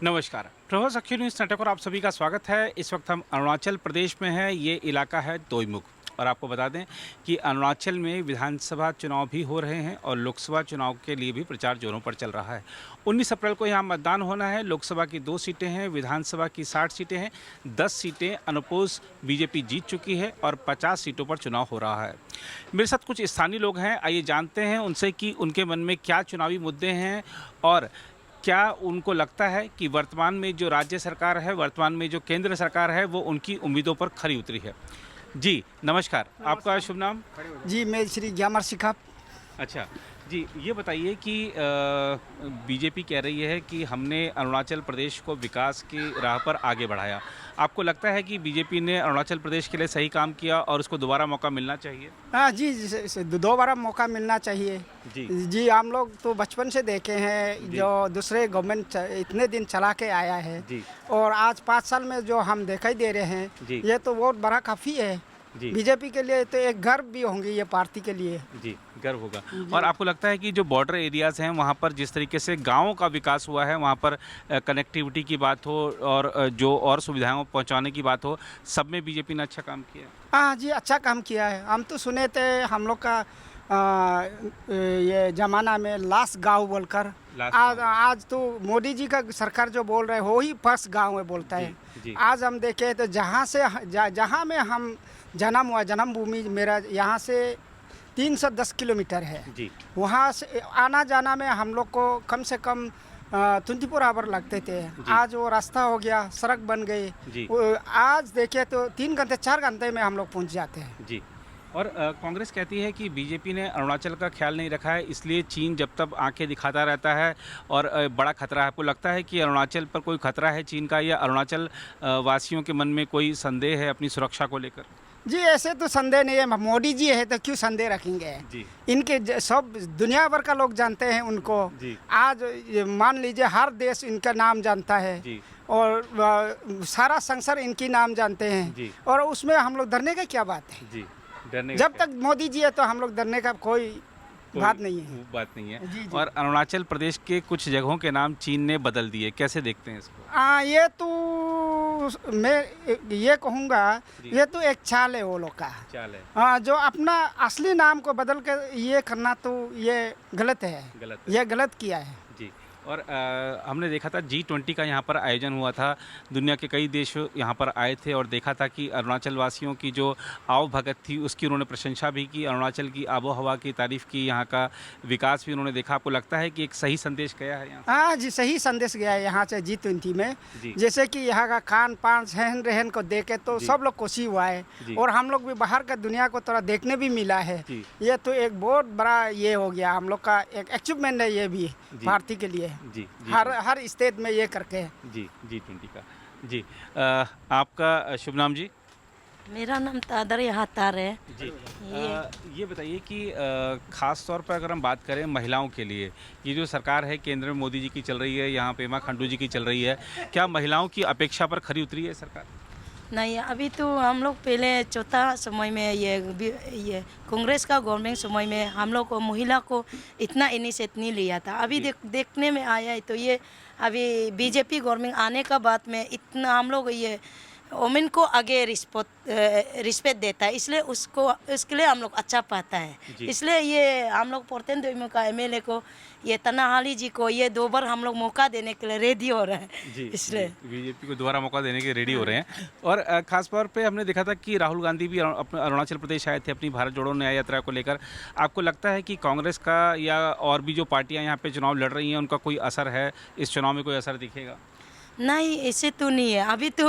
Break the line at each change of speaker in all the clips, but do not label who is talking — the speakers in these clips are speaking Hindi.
नमस्कार, प्रभास अक्षय न्यूज़ नेटवर्क पर आप सभी का स्वागत है। इस वक्त हम अरुणाचल प्रदेश में हैं। ये इलाका है दोईमुख और आपको बता दें कि अरुणाचल में विधानसभा चुनाव भी हो रहे हैं और लोकसभा चुनाव के लिए भी प्रचार जोरों पर चल रहा है। 19 अप्रैल को यहाँ मतदान होना है। लोकसभा की 2 सीटें हैं, विधानसभा की 60 सीटें हैं। 10 सीटें अनअपोज बीजेपी जीत चुकी है और 50 सीटों पर चुनाव हो रहा है। मेरे साथ कुछ स्थानीय लोग हैं, आइए जानते हैं उनसे कि उनके मन में क्या चुनावी मुद्दे हैं और क्या उनको लगता है कि वर्तमान में जो राज्य सरकार है, वर्तमान में जो केंद्र सरकार है, वो उनकी उम्मीदों पर खरी उतरी है। जी नमस्कार, आपका शुभ नाम?
जी मैं श्री ग्यामर सिखाप।
अच्छा जी, ये बताइए कि बीजेपी कह रही है कि हमने अरुणाचल प्रदेश को विकास की राह पर आगे बढ़ाया। आपको लगता है कि बीजेपी ने अरुणाचल प्रदेश के लिए सही काम किया और उसको दोबारा मौका मिलना चाहिए?
हाँ जी, दोबारा मौका मिलना चाहिए।
जी
जी हम लोग तो बचपन से देखे हैं जो दूसरे गवर्नमेंट इतने दिन चला के आया है
जी
और आज 5 साल में जो हम दिखाई दे रहे हैं
जी
ये तो बहुत बड़ा काफ़ी है।
जी
बीजेपी के लिए तो एक गर्व भी होंगी ये पार्टी के लिए।
जी, गर्व होगा। और आपको लगता है कि जो बॉर्डर एरियाज़ हैं वहाँ पर जिस तरीके से गाँवों का विकास हुआ है, वहाँ पर कनेक्टिविटी की बात हो और जो और सुविधाओं पहुँचाने की बात हो, सब में बीजेपी ने अच्छा काम किया?
हाँ जी, अच्छा काम किया है। हम तो सुने थे हम लोग का ये ज़माना में लास्ट गांव बोलकर, आज तो मोदी जी का सरकार जो बोल रहे हैं वो ही फर्स्ट गांव में बोलता है।
जी।
आज हम देखें तो जहाँ में हम जन्म हुआ, जन्मभूमि मेरा यहाँ से 310 किलोमीटर है।
जी
वहाँ से आना जाना में हम लोग को कम से कम 24 आवर लगते थे। आज वो रास्ता हो गया, सड़क बन
जी।
गई। आज देखे तो 3 घंटे 4 घंटे में हम लोग पहुँच जाते हैं।
जी। और कांग्रेस कहती है कि बीजेपी ने अरुणाचल का ख्याल नहीं रखा है, इसलिए चीन जब तक आंखें दिखाता रहता है और बड़ा खतरा है। आपको लगता है कि अरुणाचल पर कोई खतरा है चीन का, या अरुणाचल वासियों के मन में कोई संदेह है अपनी सुरक्षा को लेकर?
जी ऐसे तो संदेह नहीं है। मोदी जी है तो क्यों संदेह रखेंगे?
जी
इनके सब दुनिया भर का लोग जानते हैं उनको।
जी
आज मान लीजिए हर देश इनका नाम जानता है
जी
और सारा संसार इनकी नाम जानते हैं
जी
और उसमें हम लोग डरने का क्या बात है?
जी, डरने
जब तक मोदी जी है तो हम लोग डरने का कोई बात नहीं है।
बात नहीं है।
जी, जी।
और अरुणाचल प्रदेश के कुछ जगहों के नाम चीन ने बदल दिए, कैसे देखते हैं इसको?
ये तो मैं ये कहूँगा ये तो एक चाल है वो लोग का।
चाल है,
हाँ, जो अपना असली नाम को बदल कर ये करना तो ये गलत है।
गलत है।
ये गलत किया है।
जी। और हमने देखा था G20 का यहाँ पर आयोजन हुआ था। दुनिया के कई देश यहाँ पर आए थे और देखा था कि अरुणाचल वासियों की जो आओ भगत थी उसकी उन्होंने प्रशंसा भी की, अरुणाचल की आबो हवा की तारीफ़ की, यहाँ का विकास भी उन्होंने देखा। आपको लगता है कि एक सही संदेश गया है यहाँ?
हाँ जी, सही संदेश गया है यहाँ से G20 में।
जी
जैसे कि यहाँ का खान पान रहन रहन को देखे तो
जी।
सब लोग खुशी हुआ है
जी।
और हम लोग भी बाहर का दुनिया को थोड़ा देखने भी मिला है।
जी
ये तो एक बहुत बड़ा ये हो गया, हम लोग का एक अचीवमेंट है ये भी
जी।
पार्टी के लिए।
जी
हर स्टेट में ये करके।
जी G20 का। जी आपका शुभ नाम जी?
मेरा नाम तादर हातार है।
जी ये बताइए कि ख़ास तौर पर अगर हम बात करें महिलाओं के लिए, ये जो सरकार है केंद्र में मोदी जी की चल रही है, यहाँ पेमा खांडू जी की चल रही है, क्या महिलाओं की अपेक्षा पर खरी उतरी है सरकार?
नहीं, अभी तो हम लोग पहले चौथा समय में ये कांग्रेस का गवर्नमेंट समय में हम लोग को महिला को इतना इनिशिएटिव नहीं लिया था। अभी देखने में आया है तो ये अभी बीजेपी गवर्नमेंट आने का बाद में इतना हम लोग ये वोमेन को आगे रिस्पेक्ट देता है, इसलिए उसके लिए हम लोग अच्छा पाता है। इसलिए ये हम लोग पोर्तेन दोईमुख का एमएलए को ये तनाहाली जी को ये 2 बार हम लोग मौका देने के लिए रेडी हो रहे हैं। इसलिए
बीजेपी को दोबारा मौका देने के रेडी हो रहे हैं। और ख़ास तौर पे हमने देखा था कि राहुल गांधी भी अरुणाचल प्रदेश आए थे अपनी भारत जोड़ो न्याय यात्रा को लेकर। आपको लगता है कि कांग्रेस का या और भी जो पार्टियाँ यहाँ पे चुनाव लड़ रही हैं उनका कोई असर है, इस चुनाव में कोई असर दिखेगा?
नहीं, ऐसे तो नहीं है। अभी तो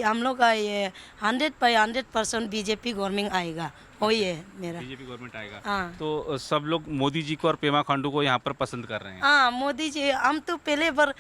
हम लोग का ये 100% बीजेपी गवर्नमेंट आएगा, वही है मेरा।
बीजेपी गवर्नमेंट आएगा।
हाँ।
तो सब लोग मोदी जी को और पेमा खांडू को यहाँ पर पसंद कर रहे हैं?
हाँ, मोदी जी हम तो पहले बार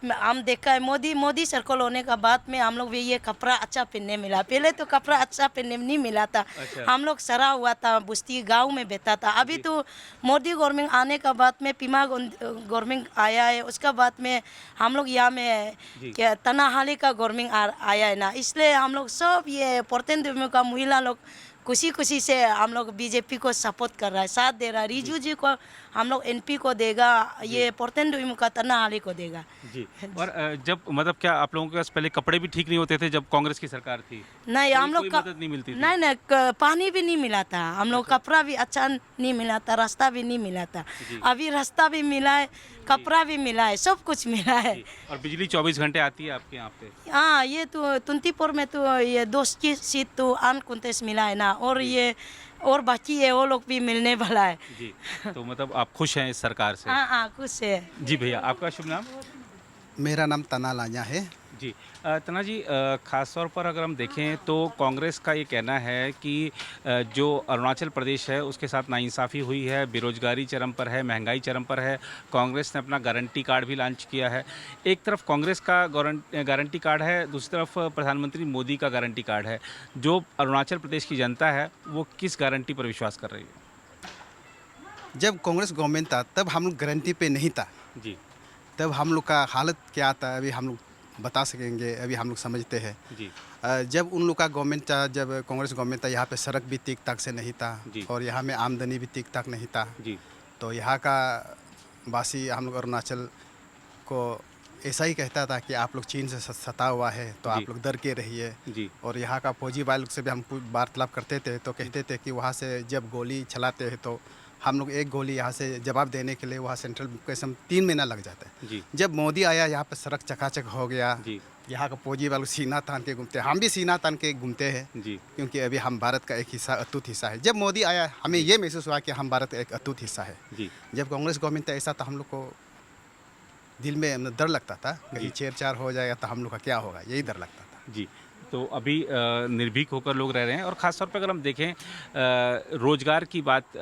हम देखा है मोदी सर्कल होने का बाद में हम लोग भी ये कपड़ा अच्छा पहनने मिला। पहले तो कपड़ा अच्छा पहनने नहीं मिला था।
अच्छा।
हम लोग सरा हुआ था, बुस्ती गांव में बैठा था। अभी तो मोदी गवर्नमेंट आने का बाद में पीमा गवर्नमेंट आया है, उसका बाद में हम लोग यहाँ में क्या तनाहाली का गवर्नमेंट आया है ना, इसलिए हम लोग सब ये पोर्तेन दोईमुख का महिला लोग खुशी खुशी से हम लोग बीजेपी को सपोर्ट कर रहा है, साथ दे रहा है। रिजू जी को हम लोग एनपी को देगा, ये पोर्टेन डोइमुख का तना हाली को देगा।
जी। और जब मतलब क्या आप लोगों के पास पहले कपड़े भी ठीक नहीं होते थे जब कांग्रेस की सरकार थी?
नहीं हम लोग
कोई मदद नहीं मिलती थी?
नहीं नहीं पानी भी नहीं मिला था हम लोग, कपड़ा भी अच्छा नहीं मिला था, रास्ता भी नहीं मिला था। अभी रास्ता भी मिला है, कपड़ा भी मिला है, सब कुछ मिला है।
जी। और बिजली 24 घंटे आती है आपके यहाँ पे?
हाँ ये तो तुंतीपुर में तो ये दोस्त की सीट तो अनकॉन्टेस्ट मिला है ना, और ये और बाकी है वो लोग भी मिलने वाला है।
जी। तो मतलब आप खुश हैं इस सरकार से?
हाँ हाँ खुश है।
जी भैया, आपका शुभ नाम?
मेरा नाम तना लांजा है।
जी। तना जी, ख़ास तौर पर अगर हम देखें तो कांग्रेस का ये कहना है कि जो अरुणाचल प्रदेश है उसके साथ नाइंसाफ़ी हुई है, बेरोजगारी चरम पर है, महंगाई चरम पर है। कांग्रेस ने अपना गारंटी कार्ड भी लॉन्च किया है। एक तरफ कांग्रेस का गारंटी कार्ड है, दूसरी तरफ प्रधानमंत्री मोदी का गारंटी कार्ड है। जो अरुणाचल प्रदेश की जनता है वो किस गारंटी पर विश्वास कर रही है?
जब कांग्रेस गवर्नमेंट था तब हम लोग गारंटी पे नहीं था,
जी
तब हम लोग का हालत क्या था अभी हम लोग बता सकेंगे, अभी हम लोग समझते हैं।
जी
जब उन लोग का गवर्नमेंट था, जब कांग्रेस गवर्नमेंट था, यहाँ पे सड़क भी ठीक ठाक से नहीं था
जी।
और यहाँ में आमदनी भी ठीक ठाक नहीं था।
जी
तो यहाँ का वासी हम लोग अरुणाचल को ऐसा ही कहता था कि आप लोग चीन से सता हुआ है तो
जी।
आप लोग डर के रहिए।
जी
और यहाँ का फौजी भाई लोग से भी हम वार्तालाप करते थे तो कहते थे कि वहाँ से जब गोली चलाते हैं तो हम लोग एक गोली यहाँ से जवाब देने के लिए वहाँ सेंट्रल कैसे 3 महीना लग जाता है।
जी
जब मोदी आया यहाँ पे सड़क चकाचक हो गया,
जी
यहाँ का फौजी वाले सीना तान के घूमते हैं, हम भी सीना तान के घूमते हैं
जी
क्योंकि अभी हम भारत का एक हिस्सा अटूट हिस्सा है। जब मोदी आया हमें ये महसूस हुआ कि हम भारत का एक अटूट हिस्सा है।
जी
जब कांग्रेस गवर्नमेंट था ऐसा तो हम लोग को दिल में डर लगता था कहीं छेड़छाड़ हो जाएगा तो हम लोग का क्या होगा, यही डर लगता था।
जी। तो अभी निर्भीक होकर लोग रह रहे हैं और ख़ास तौर पर अगर हम देखें रोज़गार की बात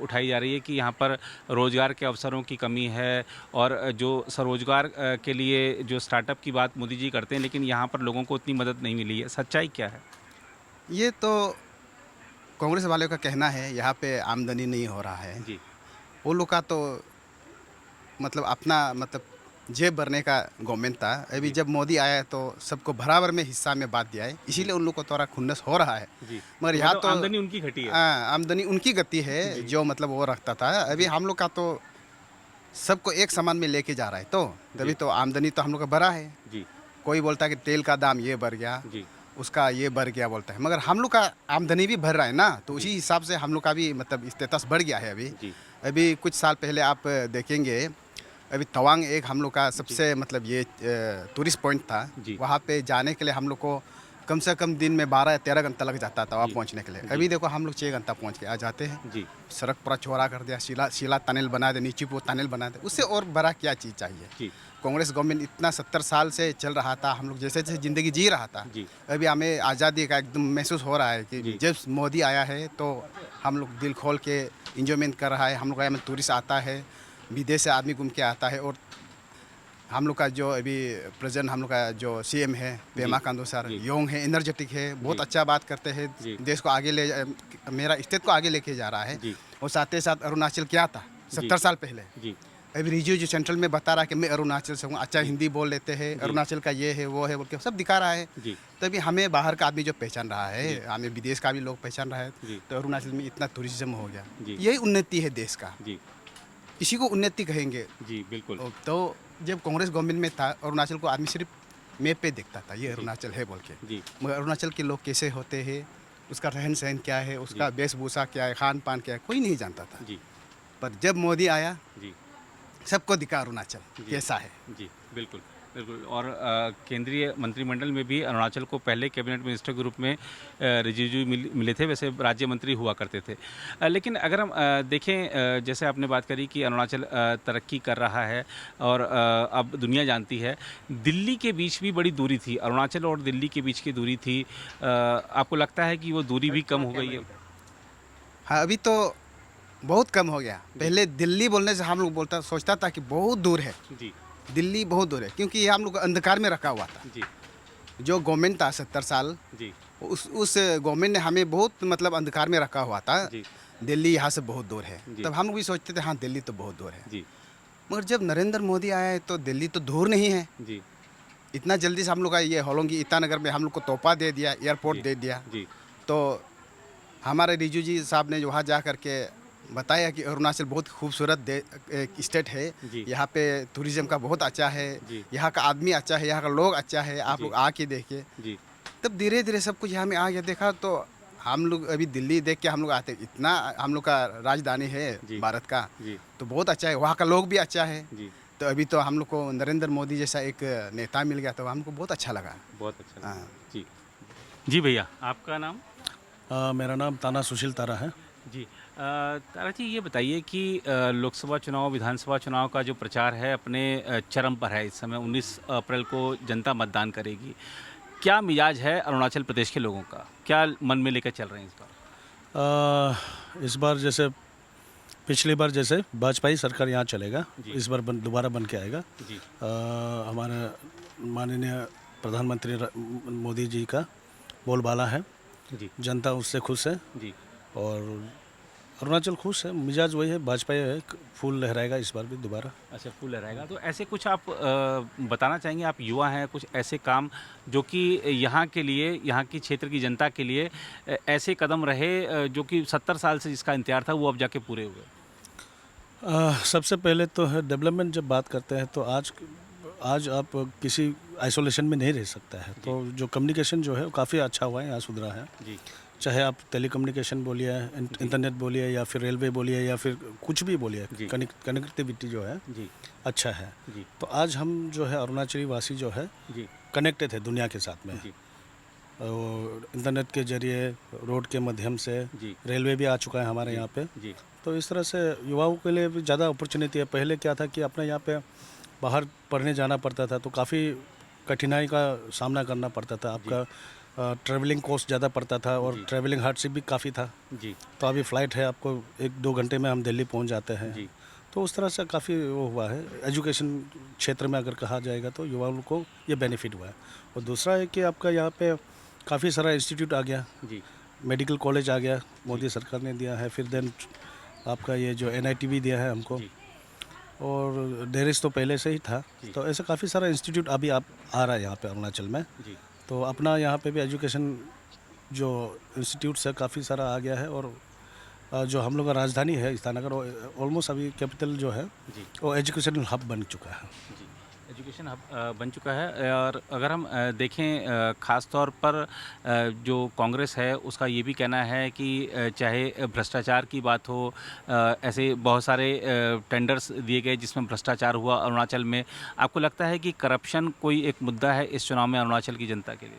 उठाई जा रही है कि यहाँ पर रोज़गार के अवसरों की कमी है और जो स्वरोजगार के लिए जो स्टार्टअप की बात मोदी जी करते हैं, लेकिन यहाँ पर लोगों को उतनी मदद नहीं मिली है। सच्चाई क्या है?
ये तो कांग्रेस वालों का कहना है यहाँ पे आमदनी नहीं हो रहा है।
जी
वो लोग का तो मतलब अपना मतलब जेब भरने का गवर्नमेंट था। अभी जब मोदी आया है तो सबको बराबर में हिस्सा में बांट दिया है, इसीलिए उन लोग को थोड़ा खुन्नस हो रहा है।
जी।
मगर यहाँ तो
आमदनी उनकी घटी है।
आमदनी उनकी गति है जो मतलब वो रखता था। अभी हम लोग का तो सबको एक समान में लेके जा रहा है तो तभी तो आमदनी तो हम लोग का बढ़ा है।
जी
कोई बोलता है कि तेल का दाम ये बढ़ गया,
जी
उसका ये बढ़ गया बोलता है, मगर हम लोग का आमदनी भी बढ़ रहा है ना, तो उसी हिसाब से हम लोग का भी मतलब स्टेटस बढ़ गया है। अभी
जी
अभी कुछ साल पहले आप देखेंगे अभी तवांग एक हम लोग का सबसे मतलब ये टूरिस्ट पॉइंट था।
जी।
वहाँ पे जाने के लिए हम लोग को कम से कम दिन में 12 या 13 घंटा लग जाता था वहाँ पहुँचने के लिए। अभी देखो हम लोग 6 घंटा पहुँच के आ जाते हैं।
जी
सड़क पूरा चौड़ा कर दिया, शीला टनल बना दे, नीचे वो टनल बना दे, उससे और बड़ा क्या चीज़ चाहिए।
जी
कांग्रेस गवर्नमेंट इतना 70 साल से चल रहा था, हम लोग जैसे जैसे ज़िंदगी जी रहा था।
जी
अभी हमें आज़ादी का एकदम महसूस हो रहा है कि जब मोदी आया है तो हम लोग दिल खोल के इंजॉयमेंट कर रहा है। हम लोग यहाँ में टूरिस्ट आता है, विदेश से आदमी घूम के आता है। और हम लोग का जो अभी प्रेजेंट हम लोग का जो सीएम है पेमा खांडू सर, यंग है, एनर्जेटिक है, बहुत अच्छा बात करते हैं, देश को आगे ले मेरा स्टेट को आगे लेके जा रहा है।
जी
और साथ ही साथ अरुणाचल क्या था 70 साल पहले,
जी
अभी रिज्यू जो सेंट्रल में बता रहा है कि मैं अरुणाचल से हूँ, अच्छा हिंदी बोल लेते हैं, अरुणाचल का ये है वो है बोल के सब दिखा रहा है।
जी
तभी हमें बाहर का आदमी जो पहचान रहा है, हमें विदेश का भी लोग पहचान रहा है,
जी
तो अरुणाचल में इतना टूरिज्म हो गया।
जी।
यही उन्नति है देश का,
जी
इसी को उन्नति कहेंगे।
जी बिल्कुल।
तो जब कांग्रेस गवर्नमेंट में था अरुणाचल को आदमी सिर्फ मैप पे देखता था ये अरुणाचल है बोल के,
जी
मगर अरुणाचल के लोग कैसे होते हैं, उसका रहन सहन क्या है, उसका वेशभूषा क्या है, खान पान क्या है, कोई नहीं जानता था।
जी
पर जब मोदी आया
जी
सबको दिखा अरुणाचल कैसा है।
जी बिल्कुल बिल्कुल। और केंद्रीय मंत्रिमंडल में भी अरुणाचल को पहले कैबिनेट मिनिस्टर के रूप में रिजिजू मिले थे, वैसे राज्य मंत्री हुआ करते थे। लेकिन अगर हम देखें, जैसे आपने बात करी कि अरुणाचल तरक्की कर रहा है और अब दुनिया जानती है, दिल्ली के बीच भी बड़ी दूरी थी, अरुणाचल और दिल्ली के बीच की दूरी थी। आपको लगता है कि वो दूरी भी कम हो गई है?
हाँ, अभी तो बहुत कम हो गया। पहले दिल्ली बोलने से हम लोग सोचता था कि बहुत दूर है,
जी
दिल्ली बहुत दूर है, क्योंकि ये हम लोग अंधकार में रखा हुआ था।
जी
जो गवर्नमेंट था 70 साल,
जी
उस गवर्नमेंट ने हमें बहुत मतलब अंधकार में रखा हुआ था।
जी
दिल्ली यहाँ से बहुत दूर है,
जी।
तब हम लोग भी सोचते थे हाँ दिल्ली तो बहुत दूर है।
जी
मगर जब नरेंद्र मोदी आया है तो दिल्ली तो दूर नहीं है।
जी
इतना जल्दी से हम लोग का ये होलोंगी ईटानगर में हम लोग को तोहफा दे दिया, एयरपोर्ट
जी।
दे दिया।
जी
तो हमारे रिजू जी साहब ने वहाँ जा कर के बताया कि अरुणाचल बहुत खूबसूरत एक स्टेट है।
जी।
यहाँ पे टूरिज्म का बहुत अच्छा है,
जी।
यहाँ का आदमी अच्छा है, यहाँ का लोग अच्छा है। आप
जी।
लोग आके देखिए।
जी।
तब धीरे धीरे सब कुछ यहाँ में आ गया। देखा तो हम लोग अभी दिल्ली देख के हम लोग आते, इतना हम लोग का राजधानी है
जी।
भारत का,
जी।
तो बहुत अच्छा है। वहाँ का लोग भी अच्छा है।
जी।
तो अभी तो हम लोग को नरेंद्र मोदी जैसा एक नेता मिल गया, तो हमको बहुत अच्छा लगा।
बहुत अच्छा लगा।
हाँ।
जी। जी भैया, आपका नाम?
मेरा नाम ताना सुशील तारा है।
जी। तारा जी, ये बताइए कि लोकसभा चुनाव, विधानसभा चुनाव का जो प्रचार है अपने चरम पर है इस समय। 19 अप्रैल को जनता मतदान करेगी। क्या मिजाज है अरुणाचल प्रदेश के लोगों का? क्या मन में लेकर चल रहे हैं इस बार?
इस बार जैसे पिछली बार जैसे भाजपा सरकार यहाँ चलेगा,
जी।
इस बार दोबारा बन के आएगा।
जी।
हमारे माननीय प्रधानमंत्री मोदी जी का बोलबाला है,
जी।
जनता उससे खुश है
जी।
और अरुणाचल खुश है। मिजाज वही है, भाजपा है, फूल लहराएगा इस बार भी दोबारा।
अच्छा, फूल रहेगा। तो ऐसे कुछ आप बताना चाहेंगे? आप युवा हैं, कुछ ऐसे काम जो कि यहाँ के लिए, यहाँ की क्षेत्र की जनता के लिए ऐसे कदम रहे जो कि 70 साल से जिसका इंतजार था वो अब जाके पूरे हुए?
सबसे पहले तो है डेवलपमेंट। जब बात करते हैं तो आज आप किसी आइसोलेशन में नहीं रह सकता है, तो जो कम्युनिकेशन जो है वो काफ़ी अच्छा हुआ है, यहाँ सुधरा है।
जी।
चाहे आप टेलीकम्युनिकेशन बोलिए, इंटरनेट बोलिए, या फिर रेलवे बोलिए, या फिर कुछ भी बोलिए,
जी।
कनेक्टिविटी जो है
जी।
अच्छा है।
जी।
तो आज हम जो है अरुणाचली वासी जो है
जी।
कनेक्टेड है दुनिया के साथ में।
जी।
और इंटरनेट के जरिए, रोड के माध्यम से,
जी।
रेलवे भी आ चुका है हमारे यहाँ पे।
जी।
तो इस तरह से युवाओं के लिए भी ज़्यादा अपॉर्चुनिटी है। पहले क्या था कि अपने यहाँ पे बाहर पढ़ने जाना पड़ता था, तो काफ़ी कठिनाई का सामना करना पड़ता था। आपका ट्रैवलिंग कॉस्ट ज़्यादा पड़ता था और
जी।
ट्रैवलिंग हार्डशिप भी काफ़ी था।
जी।
तो अभी फ़्लाइट है, आपको 1-2 घंटे में हम दिल्ली पहुंच जाते हैं।
जी।
तो उस तरह से काफ़ी वो हुआ है। एजुकेशन क्षेत्र में अगर कहा जाएगा तो युवाओं को ये बेनिफिट हुआ है। और दूसरा है कि आपका यहाँ पे काफ़ी सारा इंस्टीट्यूट आ गया,
जी।
मेडिकल कॉलेज आ गया, मोदी सरकार ने दिया है। फिर देन आपका ये जो NIT भी दिया है हमको,
जी।
और डेरिस तो पहले से ही था।
जी।
तो ऐसा काफ़ी सारा इंस्टीट्यूट अभी आप आ रहा है यहाँ पे अरुणाचल में।
जी।
तो अपना यहाँ पे भी एजुकेशन जो इंस्टीट्यूट्स है काफ़ी सारा आ गया है। और जो हम लोग का राजधानी है ईटानगर, ऑलमोस्ट अभी कैपिटल जो है
जी।
वो एजुकेशनल हब बन चुका है।
जी। एजुकेशन हब बन चुका है। और अगर हम देखें ख़ास तौर पर जो कांग्रेस है उसका ये भी कहना है कि चाहे भ्रष्टाचार की बात हो, ऐसे बहुत सारे टेंडर्स दिए गए जिसमें भ्रष्टाचार हुआ अरुणाचल में। आपको लगता है कि करप्शन कोई एक मुद्दा है इस चुनाव में अरुणाचल की जनता के लिए?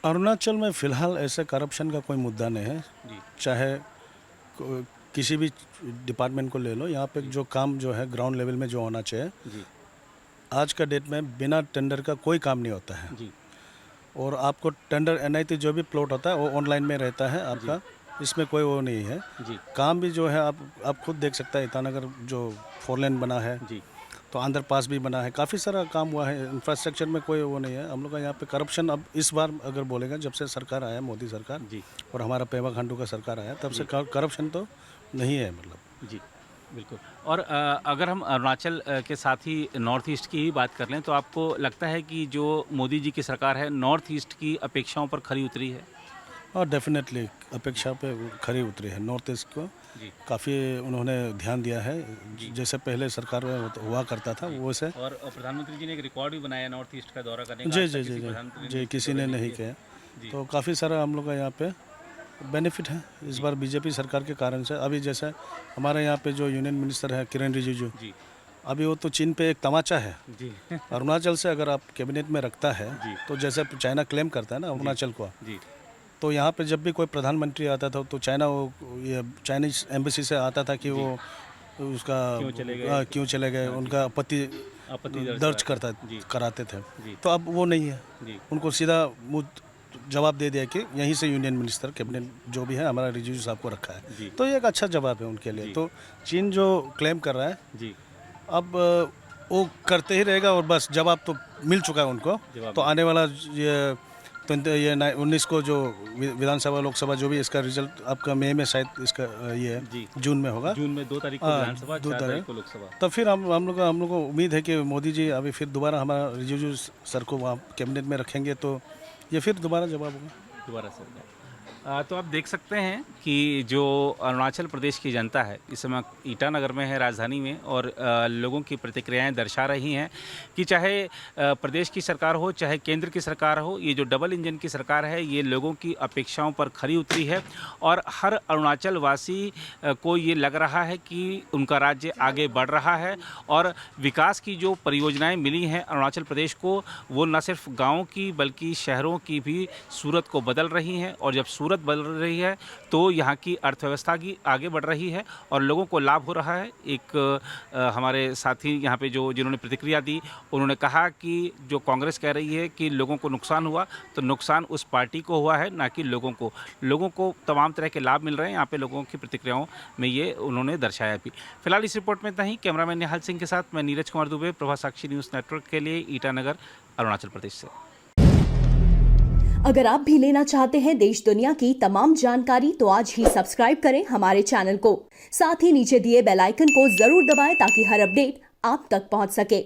अरुणाचल में फ़िलहाल ऐसे करप्शन का कोई मुद्दा नहीं है।
जी।
चाहे किसी भी डिपार्टमेंट को ले लो, यहाँ पे जो काम जो है ग्राउंड लेवल में जो होना चाहिए,
जी।
आज का डेट में बिना टेंडर का कोई काम नहीं होता है।
जी।
और आपको टेंडर NIT जो भी प्लॉट होता है वो ऑनलाइन में रहता है आपका, इसमें कोई वो नहीं है।
जी।
काम भी जो है आप खुद देख सकते हैं, ईटानगर जो 4 लेन बना है,
जी।
तो अंडरपास भी बना है, काफ़ी सारा काम हुआ है। इंफ्रास्ट्रक्चर में कोई वो नहीं है। हम लोग का यहाँ पे करप्शन अब इस बार अगर बोलेगा, जब से सरकार आया मोदी सरकार
जी।
और हमारा पेमा खांडू का सरकार आया, तब से करप्शन तो नहीं है मतलब।
जी, बिल्कुल। और अगर हम अरुणाचल के साथ ही नॉर्थ ईस्ट की ही बात कर लें तो आपको लगता है कि जो मोदी जी की सरकार है नॉर्थ ईस्ट की अपेक्षाओं पर खरी उतरी है?
और डेफिनेटली अपेक्षा पे खरी उतरी है। नॉर्थ ईस्ट को
जी।
काफ़ी उन्होंने ध्यान दिया है। जैसे पहले सरकार में हुआ करता था वैसे।
और प्रधानमंत्री जी ने एक रिकॉर्ड भी बनाया नॉर्थ ईस्ट का दौरा करने का।
जी
आज तक
जी
किसी
जी
प्रधानमंत्री
जी
ने
जी किसी ने
दौरा
नहीं
किया।
किया। तो काफ़ी सारा हम लोग का यहाँ पे बेनिफिट है इस बार बीजेपी सरकार के कारण से। अभी जैसे हमारे यहाँ पे जो यूनियन मिनिस्टर है किरण रिजिजू,
जी।
अभी वो तो चीन पे एक तमाचा है।
जी।
अरुणाचल से अगर आप कैबिनेट में रखता है
जी।
तो जैसे चाइना क्लेम करता है ना अरुणाचल को,
जी।
तो यहाँ पे जब भी कोई प्रधानमंत्री आता था तो चाइना ये चाइनीज एम्बेसी से आता था कि वो उसका क्यों चले गए उनका आपत्ति दर्ज कराते थे।
जी।
तो अब वो नहीं है।
जी।
उनको सीधा मुँह जवाब दे दिया कि यहीं से यूनियन मिनिस्टर कैबिनेट जो भी है हमारा रिजिजू साहब को रखा है।
जी।
तो ये एक अच्छा जवाब है उनके लिए। तो चीन जो क्लेम कर रहा है,
जी।
अब वो करते ही रहेगा और बस जवाब तो मिल चुका है उनको। तो आने वाला ये 19 को जो विधानसभा लोकसभा जो भी इसका रिजल्ट आपका मई में शायद इसका ये
जी।
जून में होगा।
जून में 2 तारीख को विधानसभा, 4 तारीख को लोकसभा।
तो फिर हम लोग को उम्मीद है कि मोदी जी अभी फिर दोबारा हमारा रिजिजू सर को वहाँ कैबिनेट में रखेंगे तो ये फिर दोबारा जवाब होगा।
दोबारा से होगा। तो आप देख सकते हैं कि जो अरुणाचल प्रदेश की जनता है इस समय ईटानगर में है, राजधानी में, और लोगों की प्रतिक्रियाएं दर्शा रही हैं कि चाहे प्रदेश की सरकार हो चाहे केंद्र की सरकार हो, ये जो डबल इंजन की सरकार है ये लोगों की अपेक्षाओं पर खरी उतरी है और हर अरुणाचल वासी को ये लग रहा है कि उनका राज्य आगे बढ़ रहा है और विकास की जो परियोजनाएं मिली हैं अरुणाचल प्रदेश को, वो न सिर्फ गाँव की बल्कि शहरों की भी सूरत को बदल रही हैं। और जब सूरत बदल रही है तो यहाँ की अर्थव्यवस्था की आगे बढ़ रही है और लोगों को लाभ हो रहा है। एक हमारे साथी यहाँ पे जिन्होंने प्रतिक्रिया दी, उन्होंने कहा कि जो कांग्रेस कह रही है कि लोगों को नुकसान हुआ, तो नुकसान उस पार्टी को हुआ है, ना कि लोगों को। लोगों को तमाम तरह के लाभ मिल रहे हैं। यहाँ पे लोगों की प्रतिक्रियाओं में ये उन्होंने दर्शाया भी। फिलहाल इस रिपोर्ट में इतना ही। कैमरामैन निहाल सिंह के साथ मैं नीरज कुमार दुबे, प्रभा साक्षी न्यूज़ नेटवर्क के लिए, ईटानगर, अरुणाचल प्रदेश से।
अगर आप भी लेना चाहते हैं देश दुनिया की तमाम जानकारी तो आज ही सब्सक्राइब करें हमारे चैनल को। साथ ही नीचे दिए बेल आइकन को जरूर दबाएं ताकि हर अपडेट आप तक पहुंच सके।